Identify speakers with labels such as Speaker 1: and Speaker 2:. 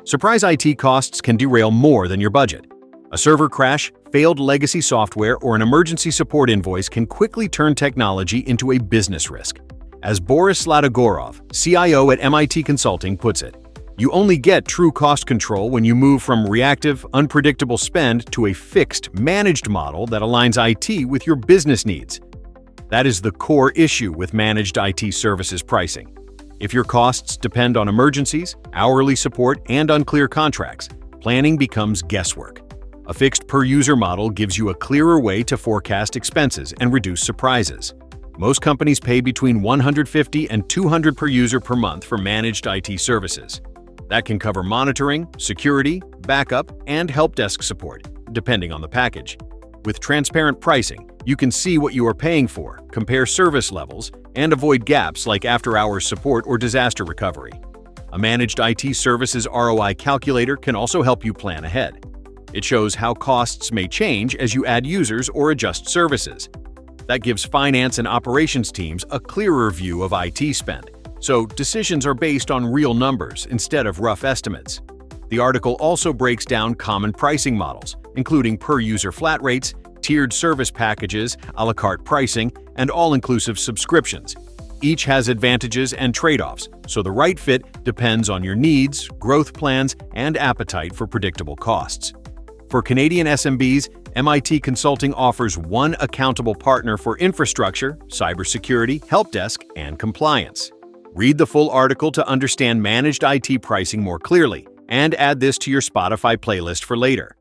Speaker 1: Surprise IT costs can derail more than your budget. A server crash, failed legacy software, or an emergency support invoice can quickly turn technology into a business risk. As Boris Zlatogorov, CIO at MIT Consulting, puts it, you only get true cost control when you move from reactive, unpredictable spend to a fixed, managed model that aligns IT with your business needs. That is the core issue with managed IT services pricing. If your costs depend on emergencies, hourly support, and unclear contracts, planning becomes guesswork. A fixed per-user model gives you a clearer way to forecast expenses and reduce surprises. Most companies pay between $150 and $200 per user per month for managed IT services. That can cover monitoring, security, backup, and help desk support, depending on the package. With transparent pricing, you can see what you are paying for, compare service levels, and avoid gaps like after-hours support or disaster recovery. A managed IT services ROI calculator can also help you plan ahead. It shows how costs may change as you add users or adjust services. That gives finance and operations teams a clearer view of IT spend, so decisions are based on real numbers instead of rough estimates. The article also breaks down common pricing models, including per-user flat rates, tiered service packages, a la carte pricing, and all-inclusive subscriptions. Each has advantages and trade-offs, so the right fit depends on your needs, growth plans, and appetite for predictable costs. For Canadian SMBs, MIT Consulting offers one accountable partner for infrastructure, cybersecurity, help desk, and compliance. Read the full article to understand managed IT pricing more clearly, and add this to your Spotify playlist for later.